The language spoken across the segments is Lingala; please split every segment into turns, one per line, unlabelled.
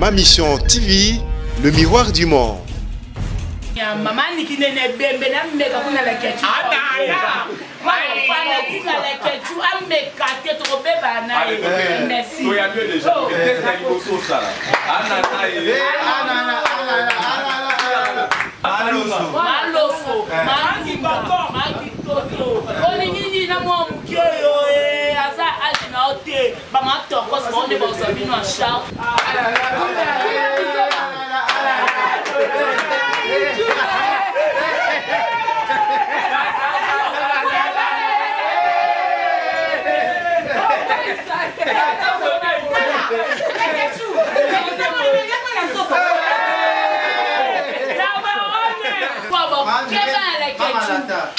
Ma Mission TV, le miroir du monde.
Maman qui n'est pas bien, mais quand la question. Merci.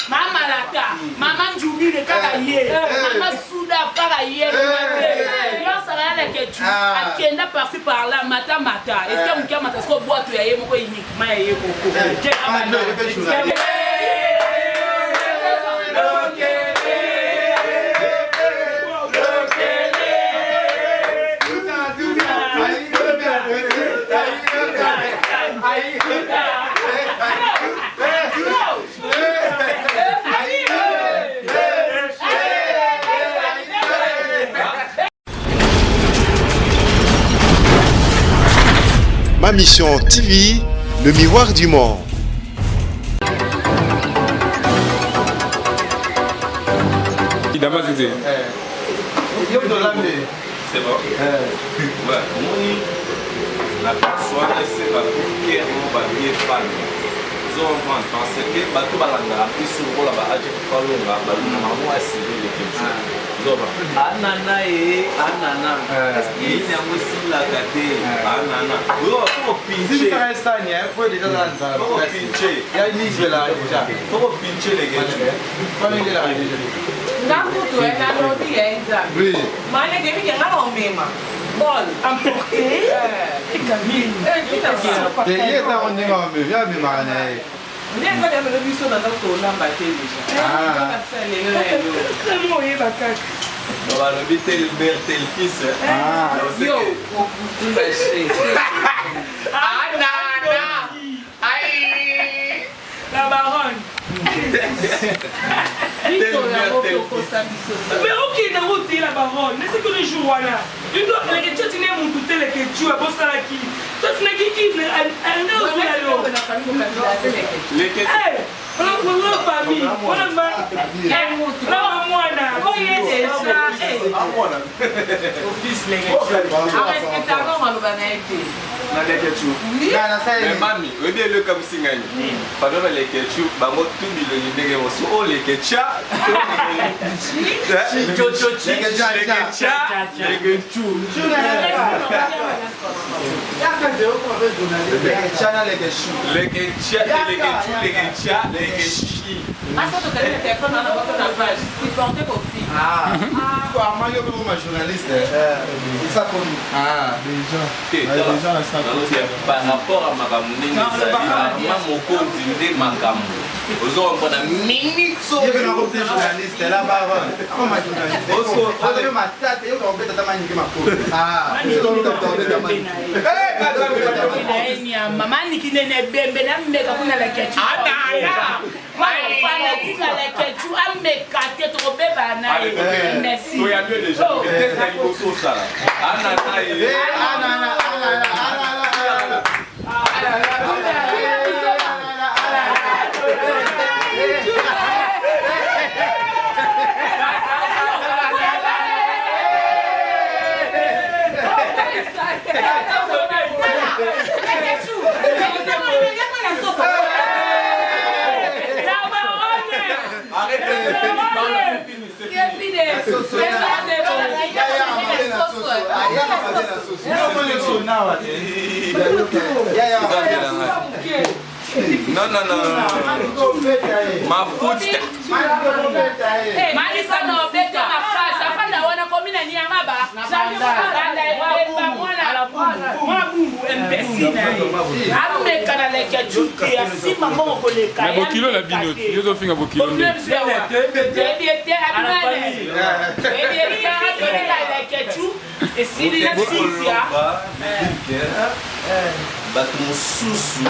Maman Lata, maman Julie de Karaye, maman Souda Karaye, qui n'a passé par là, mata. Est-ce que vous avez un boîte uniquement
Ma Mission TV, le miroir du monde.
C'est bon. Ouais, la personne, c'est pas pour qui on va bien parler. Ils ont vendu parce que bateau balanga, puis souvent là-bas, j'ai pas l'onga, maman a essayé de quelque Anana et Anana. Il y a aussi la gâtée. Anana. Faut pincher.
Si tu fais ça, il faut déjà dans ça.
Faut pincher.
Il y a une liste là déjà.
Faut pincher les gars.
Pas les gars déjà.
N'importe
Oui.
Bon, emporté. La baronne. Mais ok, d'abord, la baronne. Mais c'est que les jours là. Tu dois faire que tu n'aies mon douté les que tu as bossé là qui. Toi, tu n'as qui elle n'a aussi la loi. Les que. On a une famille. On a
mami, oui bien le comme si gagne. Par exemple les ketchup, bah moi tout le niveau de aussi. Oh les ketchup, par rapport à ma
maman qui n'est pas bien, mais quand la question. Merci.
Non, non, non, ma faute.
Et si il a 6
bato mosusu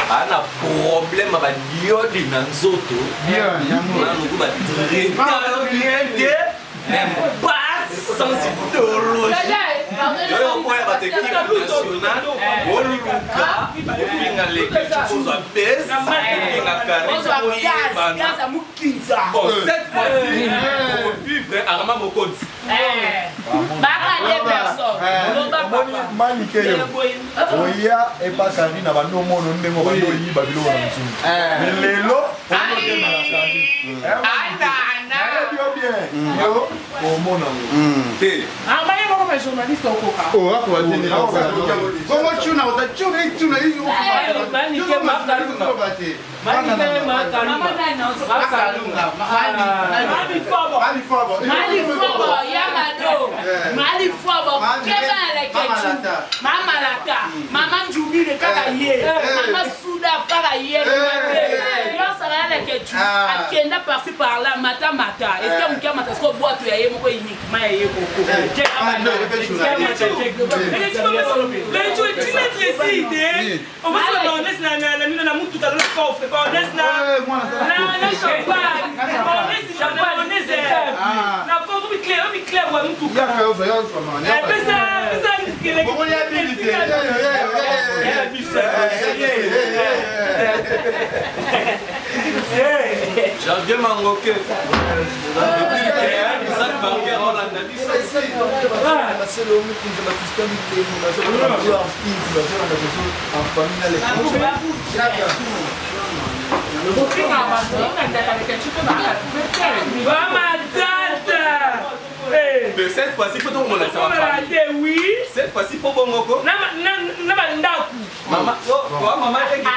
ana problème badiode na nzoto nanuku batraite sans idéologie yoyo moya bato équipe nationale oluka ofinga leke kozwa pese ofinga karismoyebana bon cette fois-ci ovivre arma mokonzi
manike yo oya epakani na bandomono ndenge bandoyiba biloko na misumu lelo omona
Maman Julie le kaka ye, maman Souda kaka ye, akenda par-ci par-là, mata. Est-ce que mkia mata sko boîte ya ye moko uniquement ya ye koko.
On va se demander si la moutou ta le coffre, on laisse la champagne, on laisse champagne, na coco bi clair wa moutou.
Janvier Mangoke. Mais cette fois-ci, il faut donc montrer ça.
Oui.
Cette fois-ci, il faut bon moko.
Maman,
maman, est qui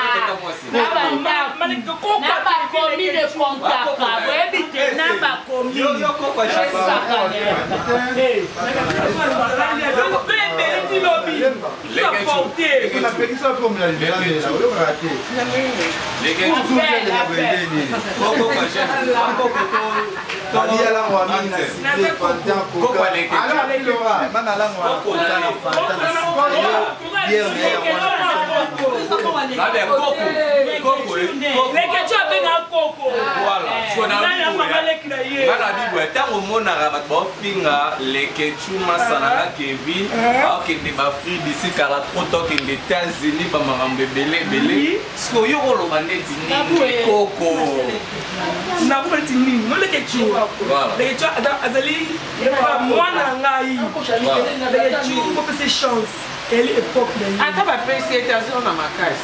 Quelle époque
attends, ma présentation dans ma casse.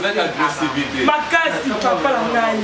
avec agressivité.
Ma casse, papa la naï.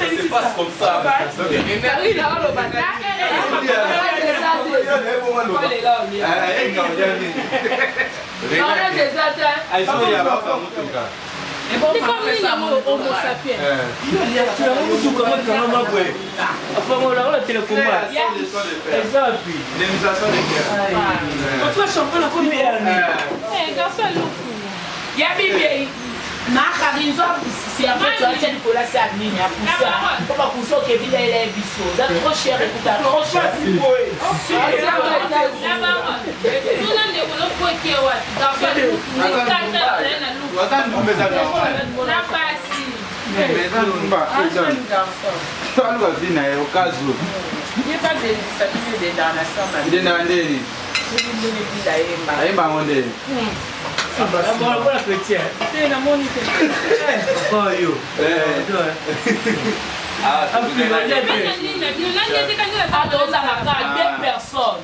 C'est pas comme ça.
C'est après tu as dit pour la saline, pour ça. Comment pour ça que ville est biso. C'est trop cher et coûte trop cher.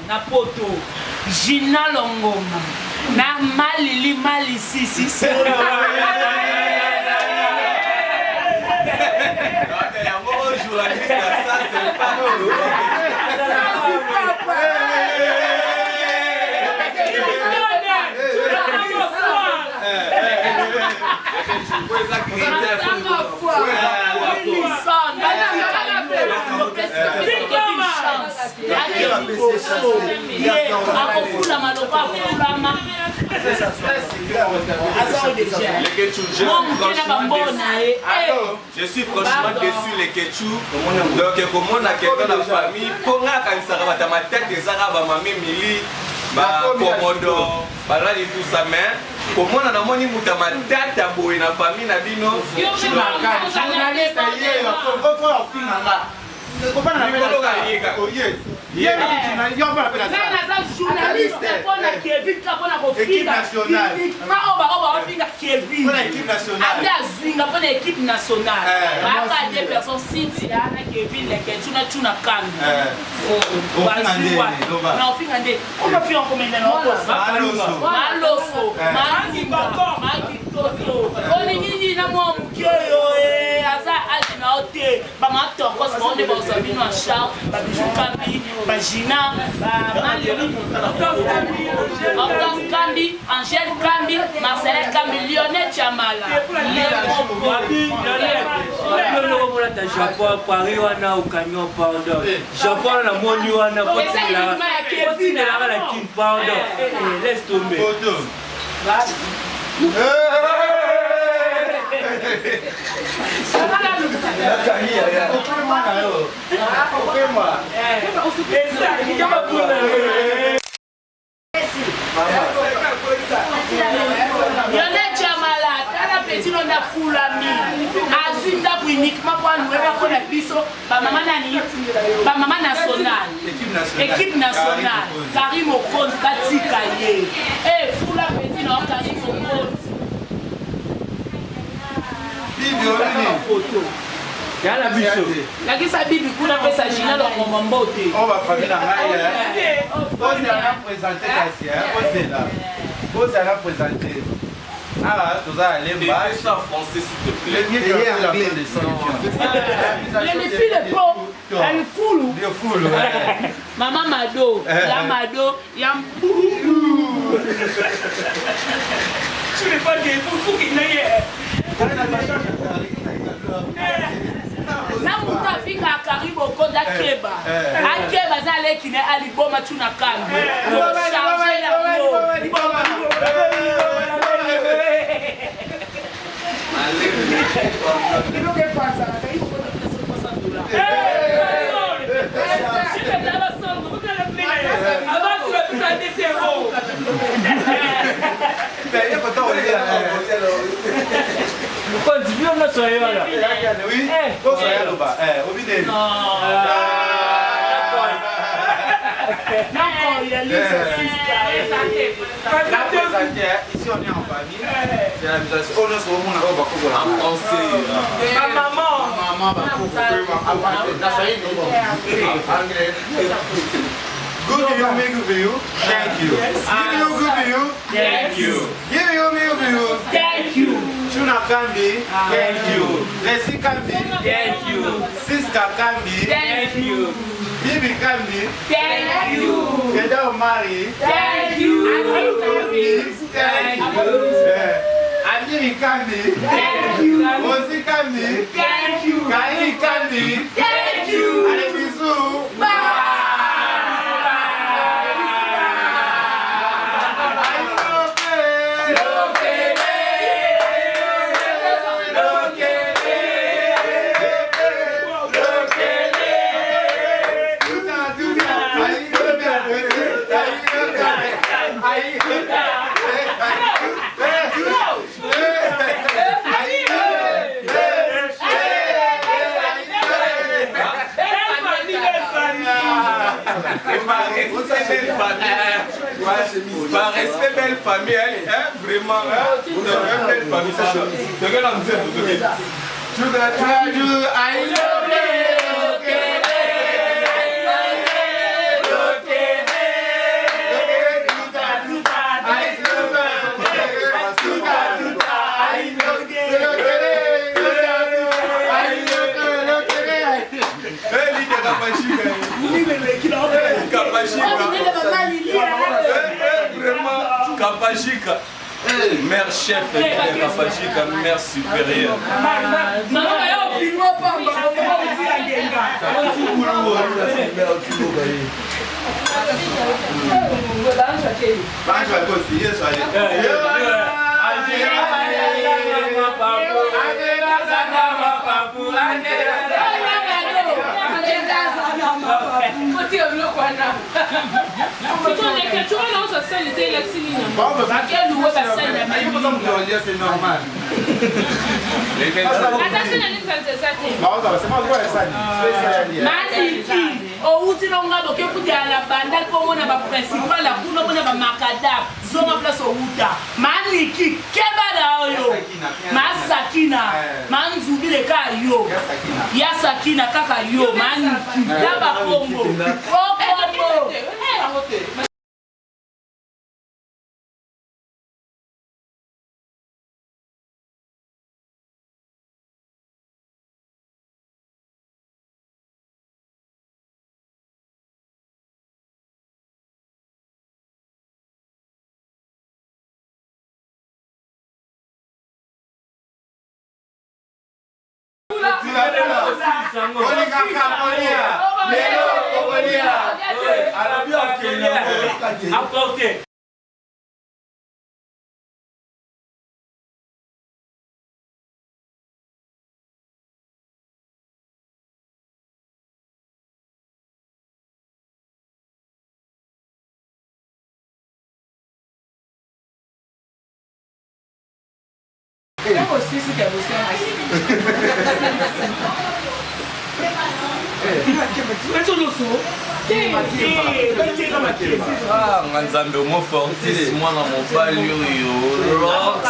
Na poto Gina Longoma na malili malisisi
Je suis franchement déçu les Ketchou. Donc comment on a quelqu'un dans la famille pour nga quand ça va ma tête des arabes ma mimi ba komodo ba là tout ça mais comment on a moni muta ma tête à boy na famille na bino
journaliste hier faut finanga comment on appelle ça
journaliste pour la Kevin pour la équipe nationale Kevin
pour l'équipe nationale
pour l'équipe nationale pas des personnes Cindy na Kevin les Ketchou na tuna kan on va finir on va faire combien de maloso on est ni na moi mukio asa alina ote ba mato ko se on de ba sabino en charge ba bijou kambi ba Gina ba Malérie Hortense Kambi Angèle Kambi Marcel Kambi Lionel Chamala
Lionel Japon Paris wana ukanyo pardon Japon na moni wana potila la kim pardon laisse tomber
Lionel Chamala, tala petit on a foulami. Azinda uniquement pour nous pour la biso, ba maman nationale. Équipe nationale. Karim Okon Katikaye. Eh foula petit non Karim Okon.
Yala biso.
La kisa bibi kuna pesa Gina dans mon mbote.
on va parler dans l'air on a présenté on a présenté ah tout ça les bas
ça en français s'il te plaît
Les filles de peau, elle est full. Maman Mado, la Mado, yam.
Tu n'es pas des fous qui n'aient.
Namuta fika karibu koda keba. Akeba zale kine aliboma tuna kambi.
Continue à soyez là.
Oui, faut soyez là-bas. Obédez.
Non, il y a les
La présenté, ici on est en famille. C'est la mutation. On est sur le monde en français.
Ma maman.
Good view, make view. Thank you. Give you good view.
Thank you.
Give you make view.
Thank you.
Chuna Kambi. Thank you. Resi Kambi.
Thank you.
Siska Kambi.
Thank you.
Bibi Kambi.
Thank you.
Keda Omari.
Thank you.
Thank you. Amiri Kambi.
Thank you.
Osi Kambi.
Thank you.
Kairi Kambi.
Thank you.
Allez, bisous.
Par respect belle famille, hein, vraiment, vous avez une belle famille, ça. De quel endroit vous devez? Kapashika. Mère chef et Kafachi comme mère supérieure.
C'est normal.
outi longa boke kudia la banda kongo na ba principal la kuno mona ba makada zonga place outa maniki kebala oyo masakina manzubile ka yo ya sakina kaka yo maniki ya ba kongo kongo Nganzambe homo fortis mwana mobali oyo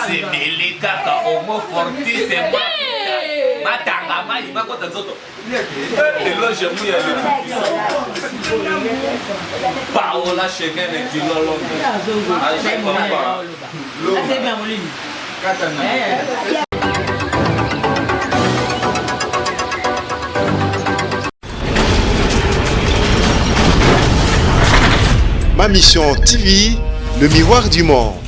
sebele kaka homo fortis matanga mai makota nzoto eloge muya paola shekene kilolongo
Ma Mission TV, le miroir du monde.